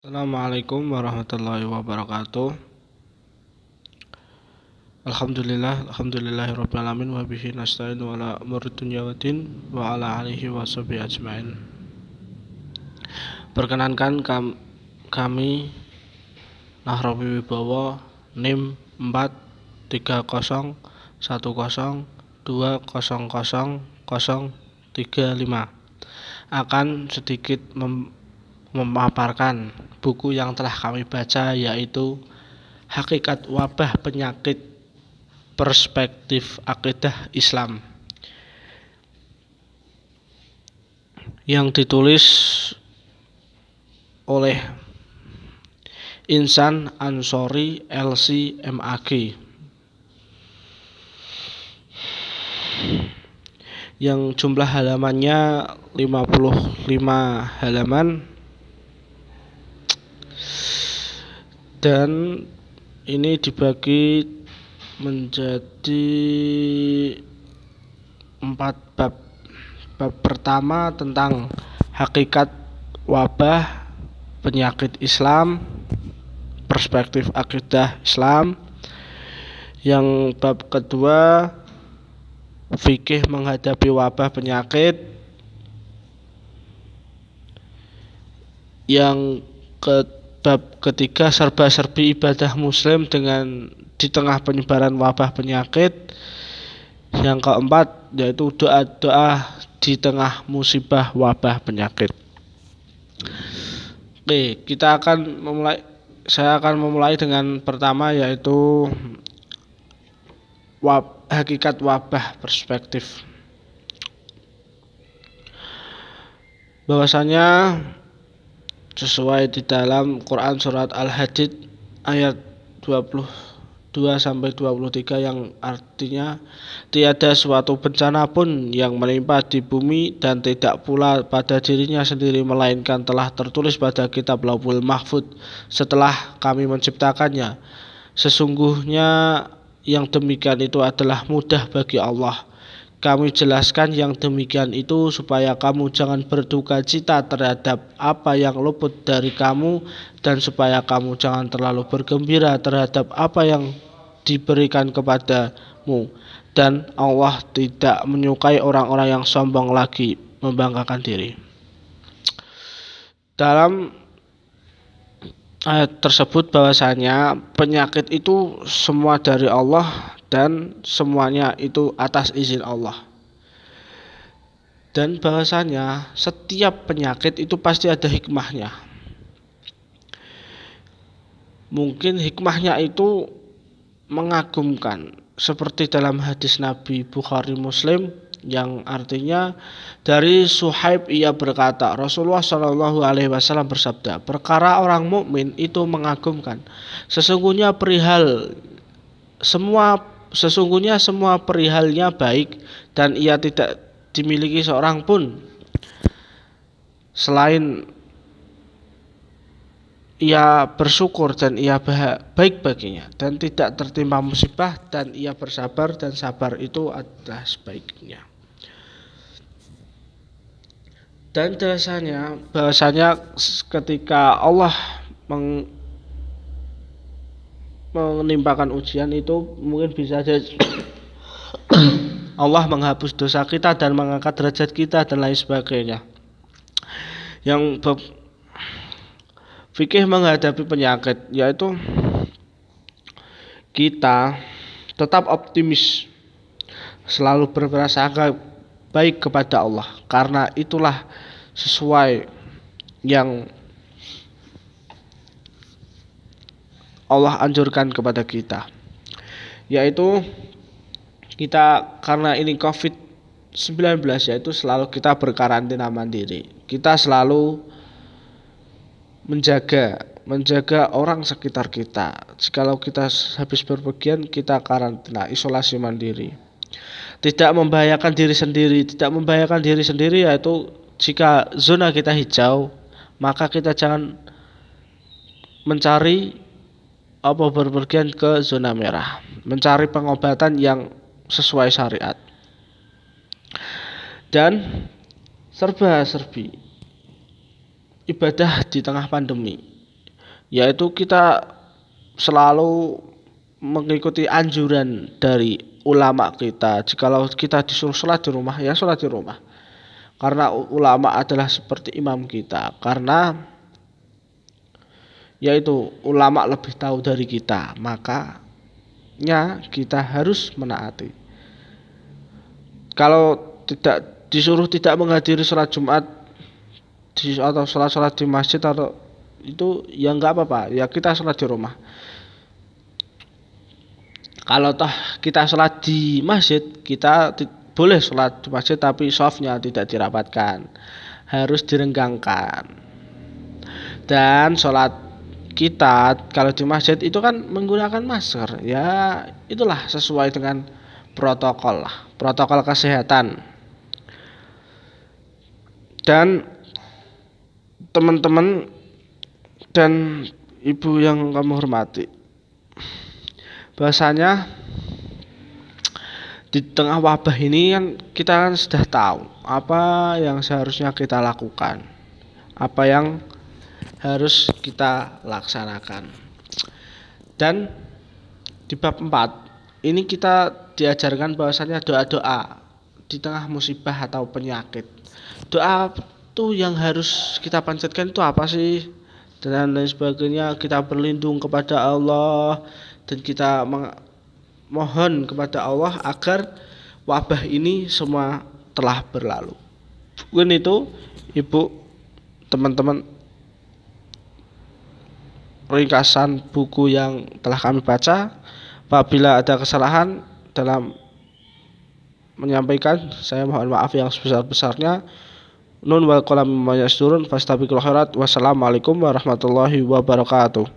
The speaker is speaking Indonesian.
Assalamualaikum warahmatullahi wabarakatuh. Alhamdulillahirabbil alamin wa bihi nasta'in wa ala umuri dunya waddin wa ala alihi washabihi ajmain. Perkenankan kami Nahrawi Wibowo NIM 43010200035 akan sedikit memaparkan buku yang telah kami baca, yaitu Hakikat Wabah Penyakit Perspektif Akidah Islam, yang ditulis oleh Insan Ansori LC MAG, yang jumlah halamannya 55 halaman, dan ini dibagi menjadi 4 bab. Bab pertama tentang hakikat wabah penyakit Islam, perspektif akidah Islam. Yang bab kedua, fikih menghadapi wabah penyakit. Yang bab ketiga, serba-serbi ibadah muslim di tengah penyebaran wabah penyakit. Yang keempat, yaitu doa-doa di tengah musibah wabah penyakit. Oke, saya akan memulai dengan pertama, yaitu hakikat wabah perspektif. Bahwasanya sesuai di dalam Quran surat Al-Hadid ayat 22-23, yang artinya tiada suatu bencana pun yang menimpa di bumi dan tidak pula pada dirinya sendiri, melainkan telah tertulis pada kitab Lauhul Mahfuz setelah kami menciptakannya. Sesungguhnya yang demikian itu adalah mudah bagi Allah. Kami jelaskan yang demikian itu supaya kamu jangan berduka cita terhadap apa yang luput dari kamu, dan supaya kamu jangan terlalu bergembira terhadap apa yang diberikan kepadamu. Dan Allah tidak menyukai orang-orang yang sombong lagi membanggakan diri. Dalam ayat tersebut bahwasanya penyakit itu semua dari Allah dan semuanya itu atas izin Allah. Dan bahwasanya setiap penyakit itu pasti ada hikmahnya. Mungkin hikmahnya itu mengagumkan, seperti dalam hadis Nabi Bukhari Muslim, yang artinya dari Suhaib ia berkata, Rasulullah SAW bersabda, perkara orang mukmin itu mengagumkan. Sesungguhnya semua perihalnya baik, dan ia tidak dimiliki seorang pun selain ia bersyukur dan ia baik baginya, dan tidak tertimpa musibah, dan ia bersabar, dan sabar itu adalah sebaiknya. Dan bahwasanya ketika Allah menimpakan ujian itu, mungkin bisa jadi Allah menghapus dosa kita dan mengangkat derajat kita dan lain sebagainya. Yang fikih menghadapi penyakit, yaitu kita tetap optimis, selalu berprasangka baik kepada Allah, karena itulah sesuai yang Allah anjurkan kepada kita, yaitu kita karena ini COVID-19, yaitu selalu kita berkarantina mandiri. Kita selalu menjaga orang sekitar kita. Jikalau kita habis berpergian, kita karantina, isolasi mandiri. Tidak membahayakan diri sendiri, yaitu jika zona kita hijau, maka kita jangan berpergian ke zona merah, mencari pengobatan yang sesuai syariat. Dan serba-serbi ibadah di tengah pandemi. yaitu kita selalu mengikuti anjuran dari ulama kita. Jikalau kita disuruh sholat di rumah, ya sholat di rumah. Karena ulama adalah seperti imam kita. Karena yaitu ulama lebih tahu dari kita, makanya kita harus menaati. Kalau tidak disuruh tidak menghadiri sholat Jumat atau sholat di masjid atau itu ya nggak apa-apa, ya kita sholat di rumah. Kalau toh kita sholat di masjid, kita boleh sholat di masjid tapi softnya tidak dirapatkan, harus direnggangkan. Dan sholat kita kalau di masjid itu kan menggunakan masker, ya itulah sesuai dengan protokol kesehatan. Dan teman-teman dan ibu yang kamu hormati, bahasanya di tengah wabah ini kan kita kan sudah tahu apa yang seharusnya kita lakukan, apa yang harus kita laksanakan. Dan di bab 4 ini kita diajarkan bahwasanya doa-doa di tengah musibah atau penyakit. Doa itu yang harus kita panjatkan itu apa sih? Dan lain sebagainya, kita berlindung kepada Allah dan kita mohon kepada Allah agar wabah ini semua telah berlalu. Mungkin itu ibu, teman-teman, ringkasan buku yang telah kami baca. Apabila ada kesalahan dalam menyampaikan, saya mohon maaf yang sebesar-besarnya. Nun wal qalam mimma yasturun fastabiqul khairat. Wassalamualaikum warahmatullahi wabarakatuh.